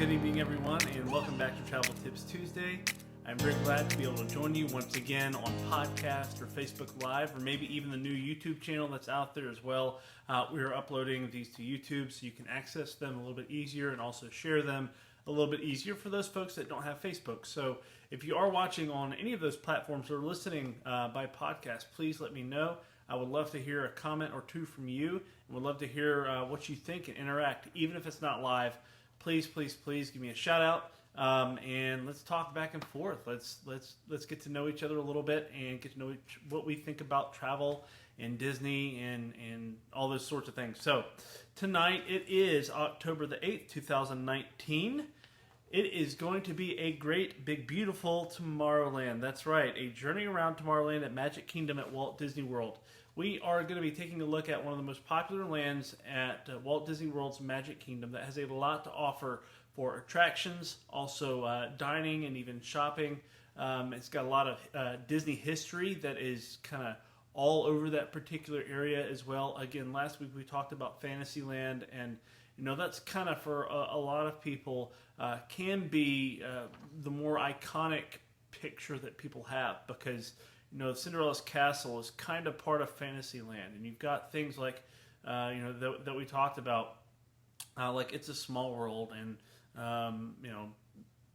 good evening everyone, and welcome back to Travel Tips Tuesday. I'm very glad to be able to join you once again on podcast or Facebook Live, or maybe even the new YouTube channel that's out there as well. We are uploading these to YouTube so you can access them a little bit easier and also share them a little bit easier for those folks that don't have Facebook. So if you are watching on any of those platforms or listening by podcast, please let me know. I would love to hear a comment or two from you, and would love to hear what you think and interact, even if it's not live. Please give me a shout out, and let's talk back and forth. Let's get to know each other a little bit and get to know what we think about travel and Disney and all those sorts of things. So tonight it is October the 8th, 2019. It is going to be a great, big, beautiful Tomorrowland. That's right, a journey around Tomorrowland at Magic Kingdom at Walt Disney World. We are going to be taking a look at one of the most popular lands at Walt Disney World's Magic Kingdom that has a lot to offer for attractions, also dining and even shopping. It's got a lot of Disney history that is kind of all over that particular area as well. Again, last week we talked about Fantasyland, and you know that's kind of for a lot of people can be the more iconic picture that people have, because you know Cinderella's castle is kind of part of Fantasyland, and you've got things like that we talked about, like It's a Small World, and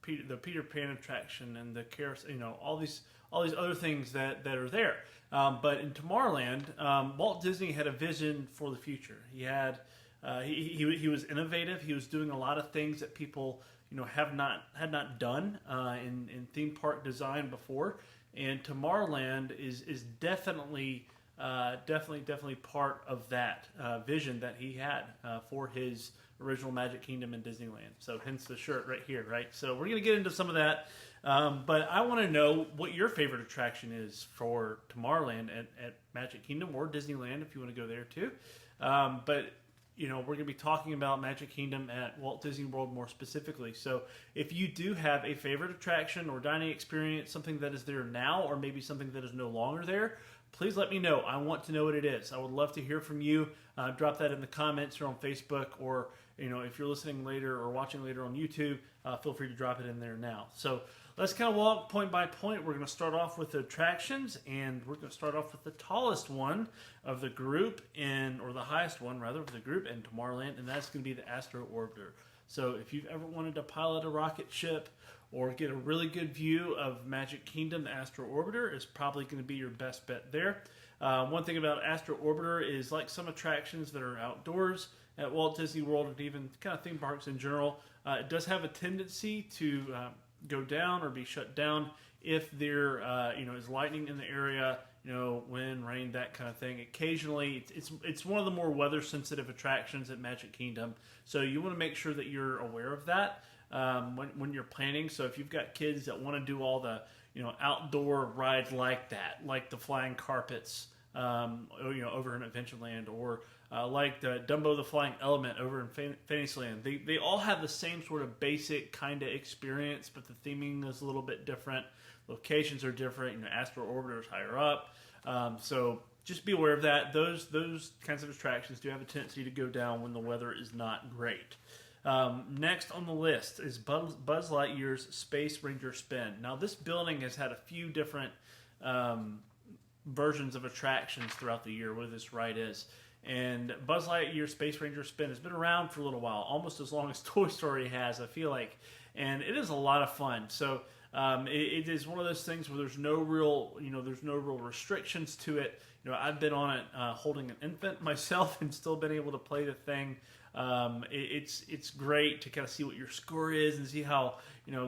the Peter Pan attraction and the carousel, all these other things that are there. But in Tomorrowland, Walt Disney had a vision for the future. He had he was innovative. He was doing a lot of things that people had not done in theme park design before. And Tomorrowland is definitely part of that vision that he had for his original Magic Kingdom in Disneyland. So hence the shirt right here, right? So we're going to get into some of that. But I want to know what your favorite attraction is for Tomorrowland at Magic Kingdom, or Disneyland if you want to go there too. But we're going to be talking about Magic Kingdom at Walt Disney World more specifically. So if you do have a favorite attraction or dining experience, something that is there now or maybe something that is no longer there, please let me know. I want to know what it is. I would love to hear from you. Drop that in the comments or on Facebook, or if you're listening later or watching later on YouTube, feel free to drop it in there now. So let's kind of walk point by point. We're going to start off with the attractions, and we're going to start off with the tallest one of the group, or the highest one rather of the group in Tomorrowland, and that's going to be the Astro Orbiter. So if you've ever wanted to pilot a rocket ship or get a really good view of Magic Kingdom, the Astro Orbiter is probably going to be your best bet there. One thing about Astro Orbiter is, like some attractions that are outdoors at Walt Disney World and even kind of theme parks in general, it does have a tendency to go down or be shut down if there is lightning in the area, wind, rain, that kind of thing. Occasionally, it's one of the more weather sensitive attractions at Magic Kingdom, so you want to make sure that you're aware of that when you're planning. So if you've got kids that want to do all the outdoor rides like that, like the flying carpets over in Adventureland, or like the Dumbo the Flying Element over in Fantasyland, they all have the same sort of basic kind of experience, but the theming is a little bit different. Locations are different. Astro Orbiter is higher up, so just be aware of that. Those kinds of attractions do have a tendency to go down when the weather is not great. Next on the list is Buzz Lightyear's Space Ranger Spin. Now, this building has had a few different versions of attractions throughout the year where this ride is. And Buzz Lightyear Space Ranger Spin has been around for a little while, almost as long as Toy Story has, I feel like. And it is a lot of fun. So it is one of those things where there's no real restrictions to it. I've been on it holding an infant myself and still been able to play the thing. It's great to kind of see what your score is and see how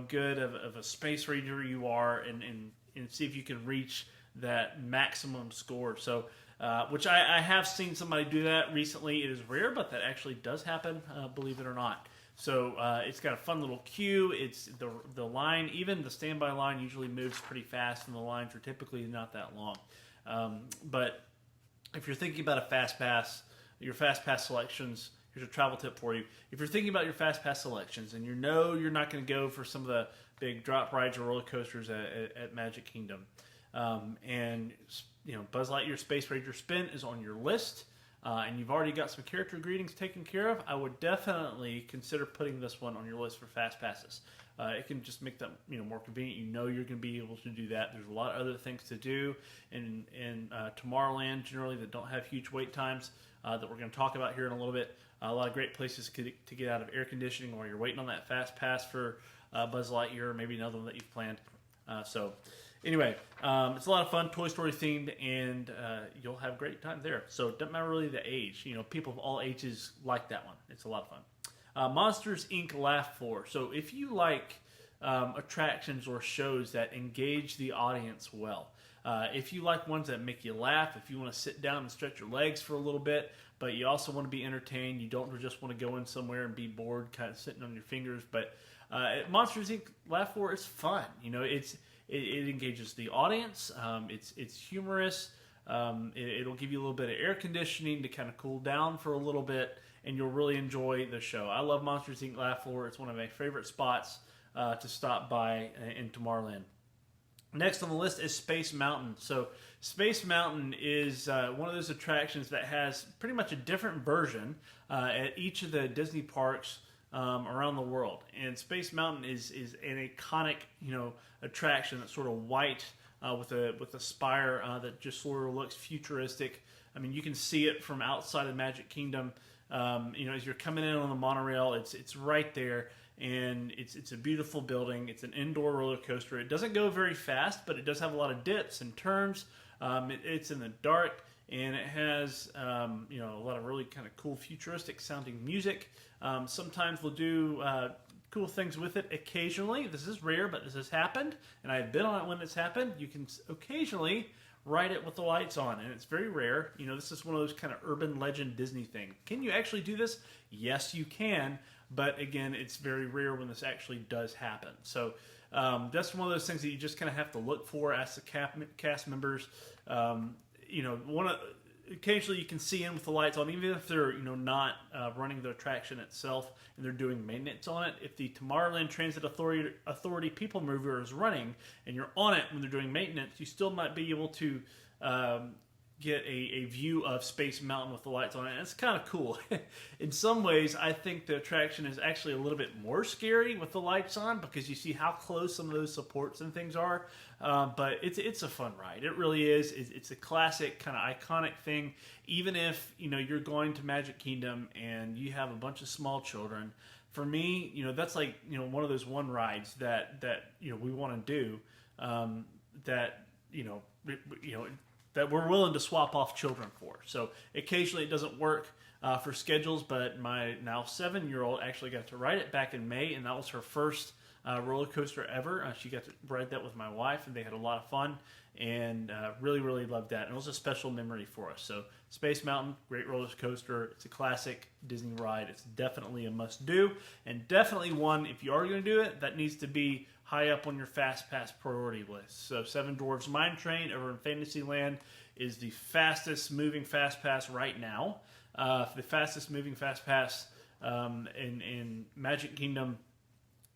good of a Space Ranger you are, and see if you can reach that maximum score. So which I have seen somebody do that recently. It is rare, but that actually does happen, believe it or not. So it's got a fun little queue. It's the line, even the standby line, usually moves pretty fast, and the lines are typically not that long. But if you're thinking about a fast pass, your fast pass selections, here's a travel tip for you. If you're thinking about your fast pass selections and you're not going to go for some of the big drop rides or roller coasters at Magic Kingdom, and Buzz Lightyear Space Ranger Spin is on your list, and you've already got some character greetings taken care of, I would definitely consider putting this one on your list for fast passes. It can just make that more convenient. You know you're going to be able to do that. There's a lot of other things to do in Tomorrowland generally that don't have huge wait times that we're going to talk about here in a little bit. A lot of great places to get out of air conditioning while you're waiting on that fast pass for Buzz Lightyear or maybe another one that you've planned. Anyway, it's a lot of fun, Toy Story themed, and you'll have a great time there. So it doesn't matter really the age. People of all ages like that one. It's a lot of fun. Monsters, Inc. Laugh Floor. So if you like attractions or shows that engage the audience well, if you like ones that make you laugh, if you want to sit down and stretch your legs for a little bit, but you also want to be entertained, you don't just want to go in somewhere and be bored, kind of sitting on your fingers, but Monsters, Inc. Laugh Floor is fun. It engages the audience. It's humorous. It'll give you a little bit of air conditioning to kind of cool down for a little bit, and you'll really enjoy the show. I love Monsters, Inc. Laugh Floor. It's one of my favorite spots to stop by in Tomorrowland. Next on the list is Space Mountain. So Space Mountain is one of those attractions that has pretty much a different version at each of the Disney parks around the world. And Space Mountain is an iconic attraction that's sort of white with a spire that just sort of looks futuristic. I mean, you can see it from outside of Magic Kingdom. As you're coming in on the monorail, it's right there, and it's a beautiful building. It's an indoor roller coaster. It doesn't go very fast, but it does have a lot of dips and turns. It's in the dark, and it has a lot of really kind of cool futuristic sounding music. Sometimes we'll do cool things with it occasionally. This is rare, but this has happened, and I've been on it when it's happened. You can occasionally ride it with the lights on, and it's very rare. This is one of those kind of urban legend Disney things. Can you actually do this? Yes, you can, but again, it's very rare when this actually does happen. So that's one of those things that you just kind of have to look for, ask the cast members. Occasionally you can see in with the lights on, even if they're not running the attraction itself and they're doing maintenance on it. If the Tomorrowland Transit Authority People Mover is running and you're on it when they're doing maintenance, you still might be able to get a view of Space Mountain with the lights on it. And it's kind of cool. In some ways, I think the attraction is actually a little bit more scary with the lights on because you see how close some of those supports and things are. But it's a fun ride. It really is. It's a classic kind of iconic thing. Even if you're going to Magic Kingdom and you have a bunch of small children, for me, that's like one of those rides that we want to do. That we're willing to swap off children for. So occasionally it doesn't work for schedules, but my now 7-year-old actually got to ride it back in May, and that was her first roller coaster ever. She got to ride that with my wife, and they had a lot of fun, and really, really loved that. And it was a special memory for us. So Space Mountain, great roller coaster. It's a classic Disney ride. It's definitely a must-do, and definitely one, if you are going to do it, that needs to be high up on your Fast Pass priority list. So Seven Dwarfs Mine Train over in Fantasyland is the fastest moving Fast Pass right now. The fastest moving Fast Pass in Magic Kingdom,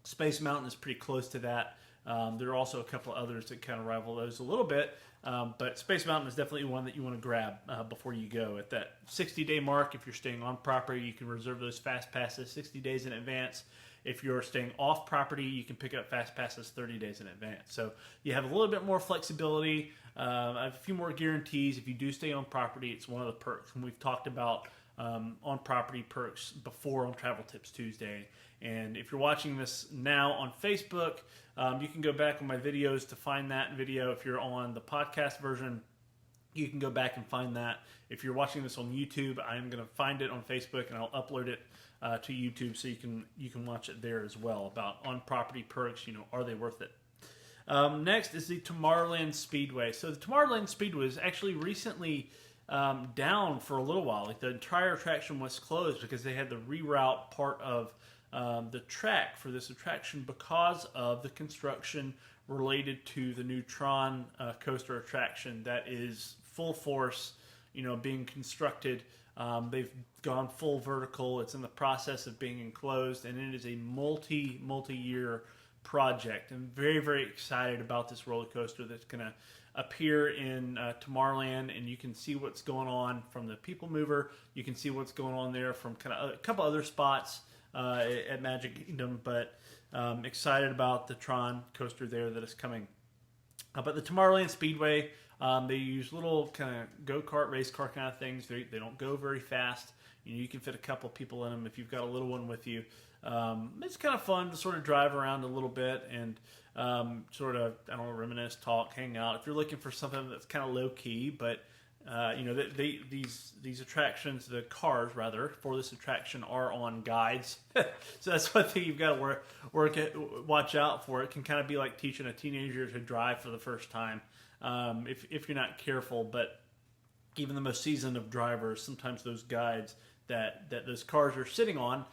Space Mountain is pretty close to that. There are also a couple others that kind of rival those a little bit. But Space Mountain is definitely one that you want to grab before you go. At that 60-day mark, if you're staying on property, you can reserve those Fast Passes 60 days in advance. If you're staying off property, you can pick up Fast Passes 30 days in advance. So you have a little bit more flexibility, a few more guarantees. If you do stay on property, it's one of the perks. And we've talked about on-property perks before on Travel Tips Tuesday. And if you're watching this now on Facebook, you can go back on my videos to find that video. If you're on the podcast version, you can go back and find that. If you're watching this on YouTube, I'm going to find it on Facebook and I'll upload it to YouTube so you can watch it there as well about on-property perks. Are they worth it? Next is the Tomorrowland Speedway. So the Tomorrowland Speedway was actually recently down for a little while. Like the entire attraction was closed because they had to reroute part of the track for this attraction because of the construction related to the new Tron coaster attraction that is full force, being constructed. They've gone full vertical. It's in the process of being enclosed, and it is a multi-year project. I'm very, very excited about this roller coaster that's going appear in Tomorrowland, and you can see what's going on from the People Mover. You can see what's going on there from kind of a couple other spots at Magic Kingdom, but excited about the Tron coaster there that is coming. But the Tomorrowland Speedway, they use little kind of go-kart, race car kind of things. They don't go very fast. You can fit a couple people in them if you've got a little one with you. It's kind of fun to sort of drive around a little bit and sort of, I don't know, reminisce, talk, hang out. If you're looking for something that's kind of low-key, but these attractions, the cars rather, for this attraction are on guides. So that's one thing you've got to watch out for. It can kind of be like teaching a teenager to drive for the first time if you're not careful. But even the most seasoned of drivers, sometimes those guides that those cars are sitting on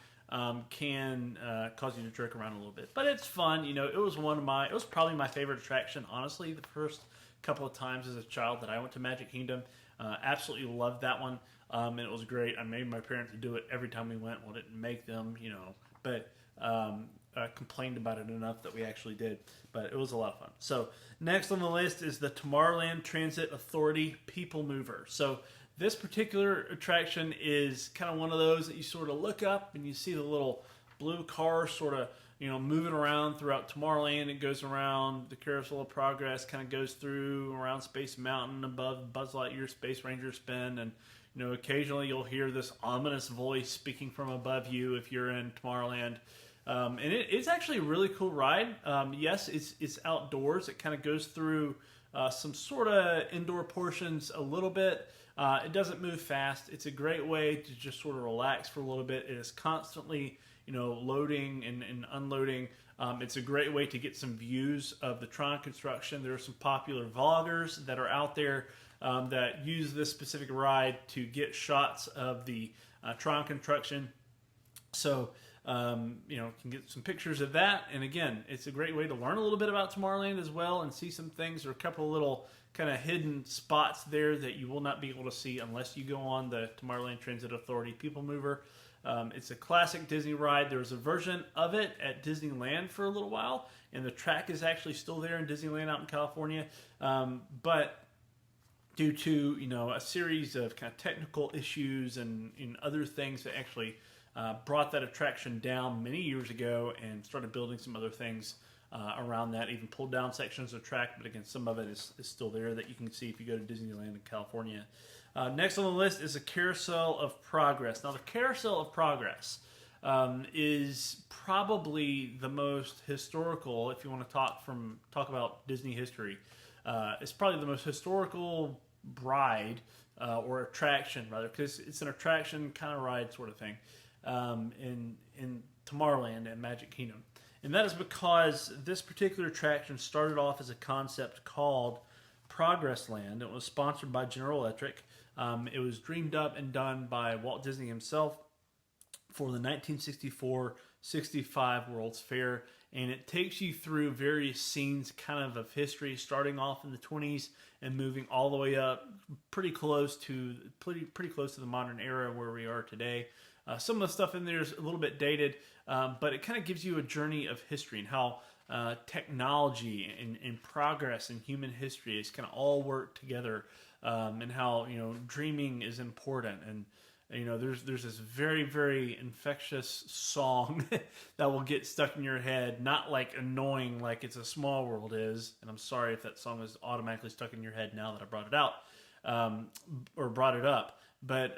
can cause you to jerk around a little bit. But it's fun. It was probably my favorite attraction, honestly, the first couple of times as a child that I went to Magic Kingdom. Absolutely loved that one, and it was great. I made my parents do it every time we went. Well, didn't make them, but complained about it enough that we actually did. But it was a lot of fun. So next on the list is the Tomorrowland Transit Authority People Mover. So this particular attraction is kind of one of those that you sort of look up and you see the little blue car sort of moving around throughout Tomorrowland. It goes around the Carousel of Progress, kind of goes through around Space Mountain, above Buzz Lightyear Space Ranger spin, and occasionally you'll hear this ominous voice speaking from above you if you're in Tomorrowland. And it's actually a really cool ride. Yes, it's outdoors. It kind of goes through some sort of indoor portions a little bit. It doesn't move fast. It's a great way to just sort of relax for a little bit. It is constantly loading and unloading. It's a great way to get some views of the Tron construction. There are some popular vloggers that are out there that use this specific ride to get shots of the Tron construction. So, can get some pictures of that. And again, it's a great way to learn a little bit about Tomorrowland as well and see some things. There are a couple of little kind of hidden spots there that you will not be able to see unless you go on the Tomorrowland Transit Authority People Mover. It's a classic Disney ride. There was a version of it at Disneyland for a little while, and the track is actually still there in Disneyland out in California. But due to a series of kind of technical issues and other things that actually brought that attraction down many years ago and started building some other things around that, even pulled down sections of track, but again, some of it is still there that you can see if you go to Disneyland in California. Next on the list is the Carousel of Progress. Now, the Carousel of Progress is probably the most historical, if you want to talk about Disney history. It's probably the most historical ride or attraction, rather, because it's an attraction kind of ride sort of thing in Tomorrowland and Magic Kingdom. And that is because this particular attraction started off as a concept called Progress Land. It was sponsored by General Electric. It was dreamed up and done by Walt Disney himself for the 1964-65 World's Fair. And it takes you through various scenes kind of history, starting off in the 20s and moving all the way up pretty close to the modern era where we are today. Some of the stuff in there is a little bit dated, but it kind of gives you a journey of history and how technology and progress in human history is kind of all work together, and how dreaming is important. And there's this very, very infectious song that will get stuck in your head, not like annoying like It's a Small World is. And I'm sorry if that song is automatically stuck in your head now that I brought it out or brought it up. But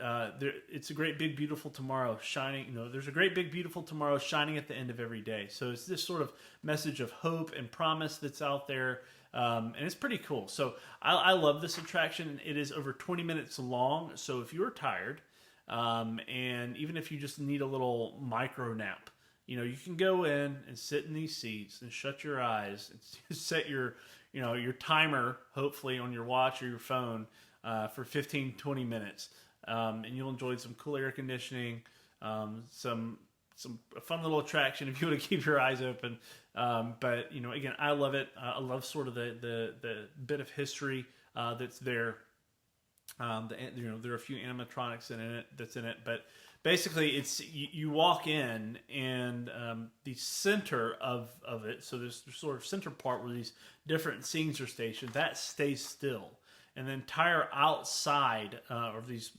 it's a great big beautiful tomorrow shining. There's a great big beautiful tomorrow shining at the end of every day. So it's this sort of message of hope and promise that's out there, and it's pretty cool. So I love this attraction. It is over 20 minutes long. So if you're tired, and even if you just need a little micro nap, you can go in and sit in these seats and shut your eyes and set your timer, hopefully on your watch or your phone, for 15-20 minutes. And you'll enjoy some cool air conditioning, some a fun little attraction if you want to keep your eyes open. But again, I love it. I love sort of the bit of history that's there. There are a few animatronics that's in it, but basically it's you walk in and the center of it. So there's the sort of center part where these different scenes are stationed. That stays still, and the entire outside of these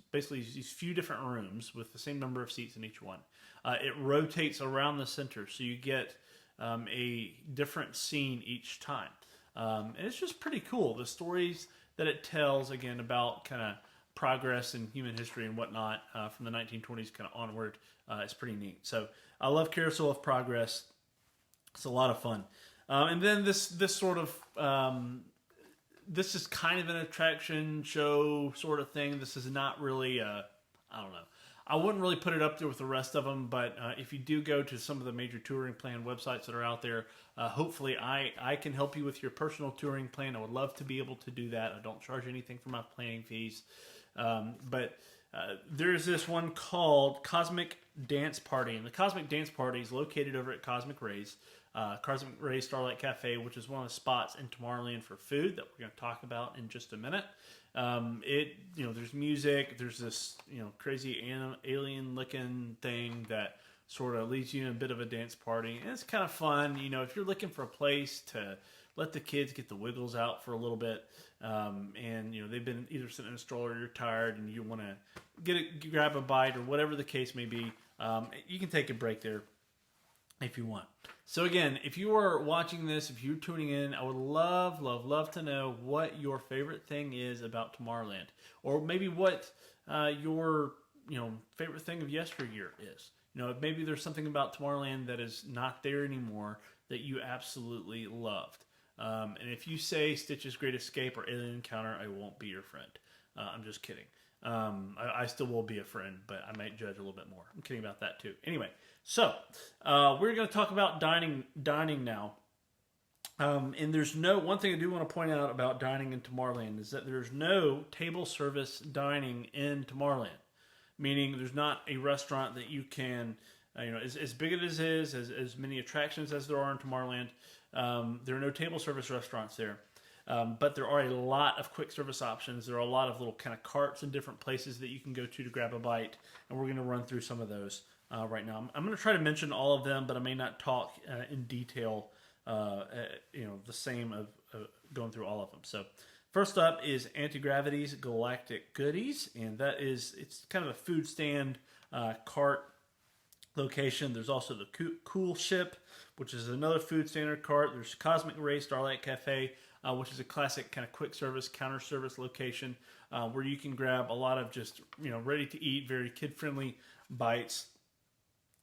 few different rooms with the same number of seats in each one, it rotates around the center, so you get a different scene each time, and it's just pretty cool. The stories that it tells, again, about kind of progress in human history and whatnot from the 1920s kind of onward, is pretty neat. So I love Carousel of Progress. It's a lot of fun. And then this sort of this is kind of an attraction show sort of thing. This is not really I don't know. I wouldn't really put it up there with the rest of them, but if you do go to some of the major touring plan websites that are out there, hopefully I can help you with your personal touring plan. I would love to be able to do that. I don't charge anything for my planning fees. But there's this one called Cosmic Dance Party, and the Cosmic Dance Party is located over at Cosmic Rays Starlight Cafe, which is one of the spots in Tomorrowland for food that we're going to talk about in just a minute. There's music, there's this, crazy alien looking thing that sort of leads you in a bit of a dance party. And it's kind of fun, if you're looking for a place to let the kids get the wiggles out for a little bit. They've been either sitting in a stroller, you're tired, and you want to grab a bite or whatever the case may be. You can take a break there if you want. So again, if you are watching this, if you're tuning in, I would love, love, love to know what your favorite thing is about Tomorrowland, or maybe what your favorite thing of yesteryear is. Maybe there's something about Tomorrowland that is not there anymore that you absolutely loved. And if you say Stitch's Great Escape or Alien Encounter, I won't be your friend. I'm just kidding. I still will be a friend, but I might judge a little bit more. I'm kidding about that too. Anyway, so we're going to talk about dining now. And there's one thing I do want to point out about dining in Tomorrowland is that there's no table service dining in Tomorrowland, meaning there's not a restaurant that you can, as big as it is, as many attractions as there are in Tomorrowland, there are no table service restaurants there. But there are a lot of quick service options. There are a lot of little kind of carts in different places that you can go to grab a bite, and we're going to run through some of those right now. I'm going to try to mention all of them, but I may not talk in detail, the same of going through all of them. So first up is Anti-Gravity's Galactic Goodies, and it's kind of a food stand cart location. There's also the Cool Ship, which is another food standard cart. There's Cosmic Ray Starlight Cafe, which is a classic kind of quick service, counter service location where you can grab a lot of just, ready to eat, very kid friendly bites.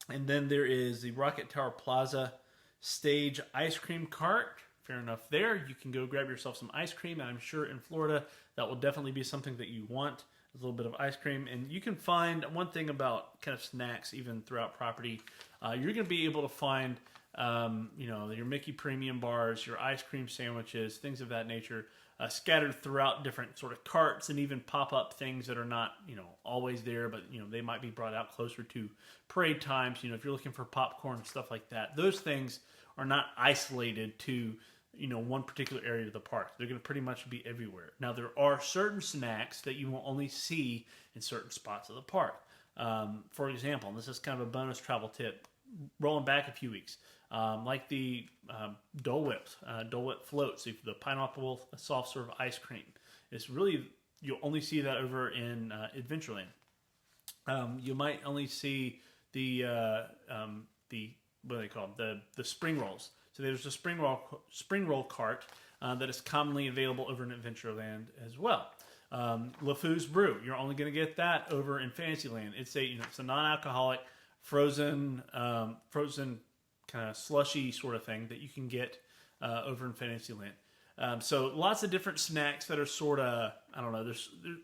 And then there is the Rocket Tower Plaza Stage Ice Cream Cart. Fair enough there. You can go grab yourself some ice cream, and I'm sure in Florida that will definitely be something that you want, a little bit of ice cream. And you can find one thing about kind of snacks even throughout property. You're going to be able to find your Mickey Premium bars, your ice cream sandwiches, things of that nature, scattered throughout different sort of carts, and even pop-up things that are not, always there, but, they might be brought out closer to parade times. If you're looking for popcorn and stuff like that, those things are not isolated to, one particular area of the park. They're going to pretty much be everywhere. Now, there are certain snacks that you will only see in certain spots of the park. For example, and this is kind of a bonus travel tip, rolling back a few weeks, like the Dole Whip floats, the pineapple soft serve ice cream. It's really, you'll only see that over in Adventureland. You might only see the what do they call them? The spring rolls. So there's a spring roll cart that is commonly available over in Adventureland as well. LeFou's Brew, you're only going to get that over in Fantasyland. It's a non-alcoholic frozen kind of slushy sort of thing that you can get over in Fantasyland. So lots of different snacks that are sort of, I don't know,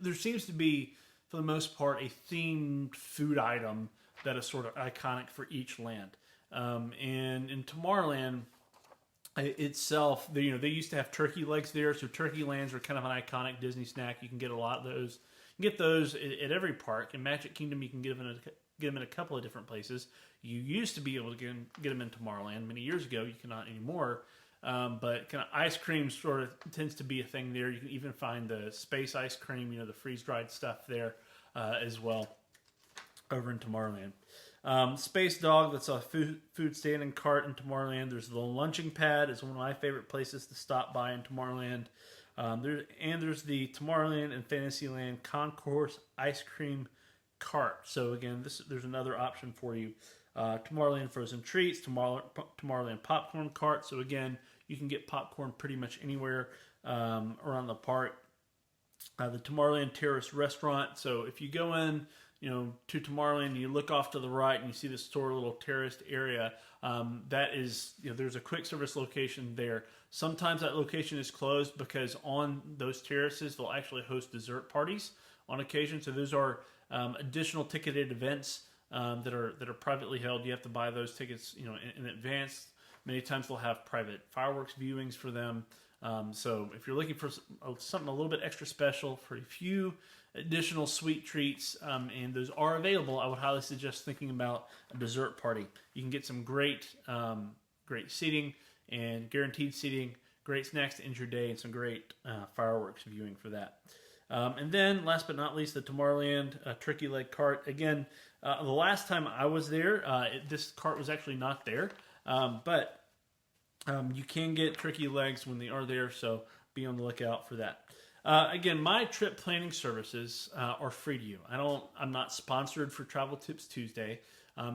there seems to be, for the most part, a themed food item that is sort of iconic for each land. And in Tomorrowland itself, they used to have turkey legs there, so turkey lands are kind of an iconic Disney snack. You can get a lot of those. You can get those at every park. In Magic Kingdom, you can get them in a couple of different places. You used to be able to get them in Tomorrowland many years ago. You cannot anymore. But kind of ice cream sort of tends to be a thing there. You can even find the space ice cream, the freeze-dried stuff there as well over in Tomorrowland. Space Dog, that's a food stand and cart in Tomorrowland. There's the lunching pad. It's one of my favorite places to stop by in Tomorrowland. There's the Tomorrowland and Fantasyland Concourse ice cream cart. So again, there's another option for you. Tomorrowland frozen treats, Tomorrowland popcorn cart. So again, you can get popcorn pretty much anywhere around the park. The Tomorrowland Terrace restaurant. So if you go in, to Tomorrowland, and you look off to the right and you see the store little terraced area. That is, there's a quick service location there. Sometimes that location is closed because on those terraces they'll actually host dessert parties on occasion. So those are additional ticketed events that are privately held. You have to buy those tickets, in advance. Many times they'll have private fireworks viewings for them. So if you're looking for something a little bit extra special for a few additional sweet treats, and those are available, I would highly suggest thinking about a dessert party. You can get some great seating and guaranteed seating, great snacks to end your day, and some great fireworks viewing for that. And then, last but not least, the Tomorrowland turkey leg cart. Again, the last time I was there, this cart was actually not there, but you can get turkey legs when they are there, so be on the lookout for that. Again, my trip planning services are free to you. I'm not sponsored for Travel Tips Tuesday.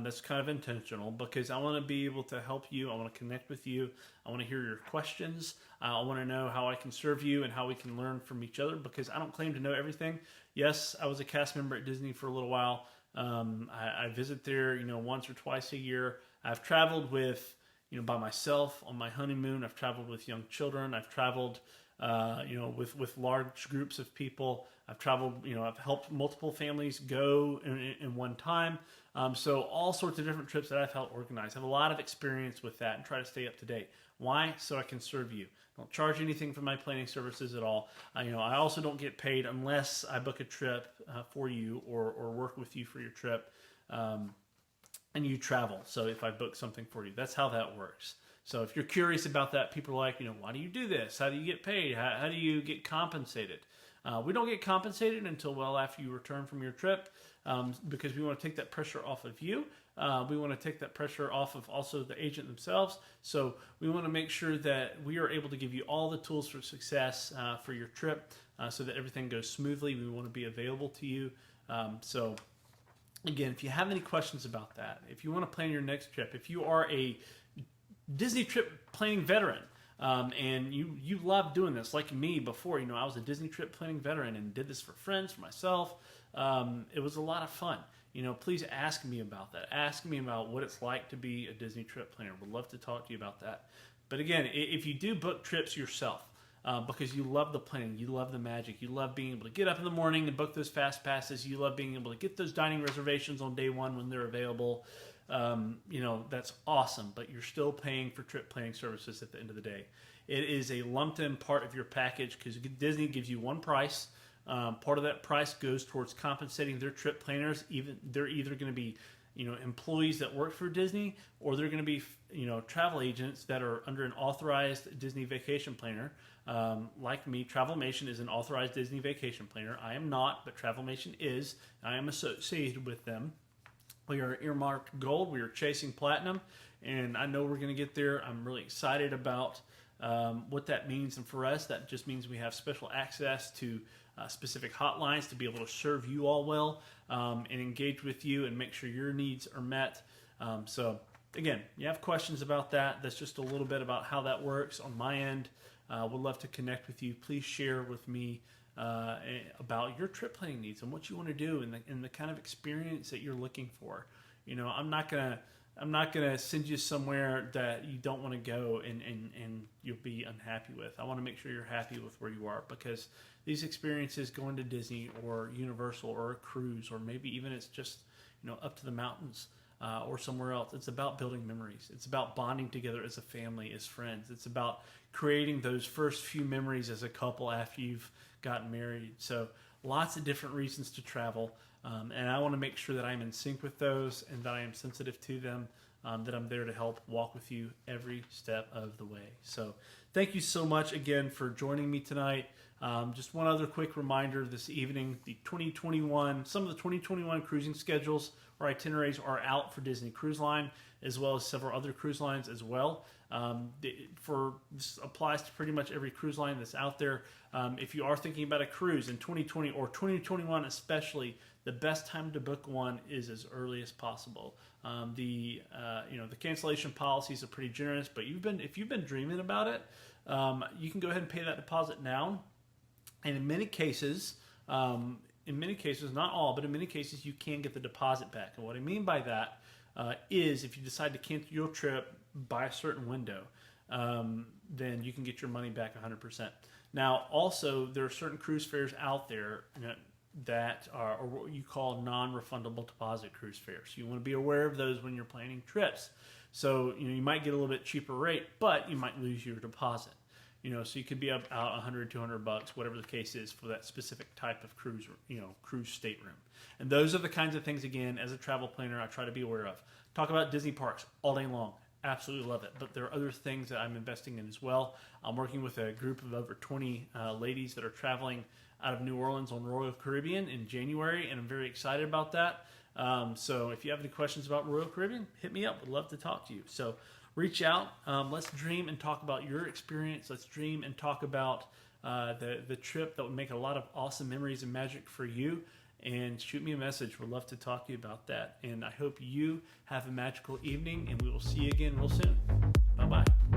That's kind of intentional because I want to be able to help you. I want to connect with you. I want to hear your questions. I want to know how I can serve you and how we can learn from each other because I don't claim to know everything. Yes, I was a cast member at Disney for a little while. I visit there, once or twice a year. I've traveled with, by myself on my honeymoon. I've traveled with young children. I've traveled with large groups of people. I've traveled, I've helped multiple families go in one time. So all sorts of different trips that I've helped organize. I have a lot of experience with that and try to stay up to date. Why? So I can serve you. I don't charge anything for my planning services at all. I also don't get paid unless I book a trip for you or work with you for your trip and you travel. So if I book something for you, that's how that works. So if you're curious about that, people are like, why do you do this? How do you get paid? How do you get compensated? We don't get compensated until well after you return from your trip because we want to take that pressure off of you. We want to take that pressure off of also the agent themselves. So we want to make sure that we are able to give you all the tools for success for your trip so that everything goes smoothly. We want to be available to you. So again, if you have any questions about that, if you want to plan your next trip, if you are a Disney trip planning veteran, and you love doing this like me before, I was a Disney trip planning veteran and did this for friends, for myself. It was a lot of fun. Please ask me about that. Ask me about what it's like to be a Disney trip planner. Would love to talk to you about that. But again, if you do book trips yourself, because you love the planning, you love the magic, you love being able to get up in the morning and book those fast passes, you love being able to get those dining reservations on day one when they're available, that's awesome, but you're still paying for trip planning services at the end of the day. It is a lumped in part of your package because Disney gives you one price. Part of that price goes towards compensating their trip planners. They're either going to be, employees that work for Disney, or they're going to be, travel agents that are under an authorized Disney vacation planner. Like me, Travelmation is an authorized Disney vacation planner. I am not, but Travelmation is. I am associated with them. We are earmarked gold. We are chasing platinum, and I know we're going to get there. I'm really excited about what that means, and for us, that just means we have special access to specific hotlines to be able to serve you all well and engage with you and make sure your needs are met. So again, you have questions about that. That's just a little bit about how that works on my end. Would love to connect with you. Please share with me about your trip planning needs and what you want to do and the kind of experience that you're looking for. I'm not gonna send you somewhere that you don't want to go and you'll be unhappy with. I want to make sure you're happy with where you are, because these experiences, going to Disney or Universal or a cruise, or maybe even it's just up to the mountains or somewhere else, it's about building memories. It's about bonding together as a family, as friends. It's about creating those first few memories as a couple after you've gotten married. So lots of different reasons to travel, and I want to make sure that I'm in sync with those and that I am sensitive to them that I'm there to help walk with you every step of the way. So thank you so much again for joining me tonight. Just one other quick reminder this evening, some of the 2021 cruising schedules or itineraries are out for Disney Cruise Line, as well as several other cruise lines as well. This applies to pretty much every cruise line that's out there. If you are thinking about a cruise in 2020 or 2021 especially, the best time to book one is as early as possible. The cancellation policies are pretty generous, but if you've been dreaming about it, you can go ahead and pay that deposit now. And in many cases, not all, but in many cases, you can get the deposit back. And what I mean by that is if you decide to cancel your trip by a certain window, then you can get your money back 100%. Now, also, there are certain cruise fares out there that are what you call non-refundable deposit cruise fares. You want to be aware of those when you're planning trips. So, you might get a little bit cheaper rate, but you might lose your deposit. So you could be out $100, $200, whatever the case is for that specific type of cruise, cruise stateroom. And those are the kinds of things, again, as a travel planner, I try to be aware of. Talk about Disney parks all day long. Absolutely love it. But there are other things that I'm investing in as well. I'm working with a group of over 20 ladies that are traveling out of New Orleans on Royal Caribbean in January, and I'm very excited about that. So if you have any questions about Royal Caribbean, hit me up. Would love to talk to you. So reach out. Let's dream and talk about your experience. Let's dream and talk about the trip that would make a lot of awesome memories and magic for you. And shoot me a message. We'd love to talk to you about that. And I hope you have a magical evening, and we will see you again real soon. Bye-bye.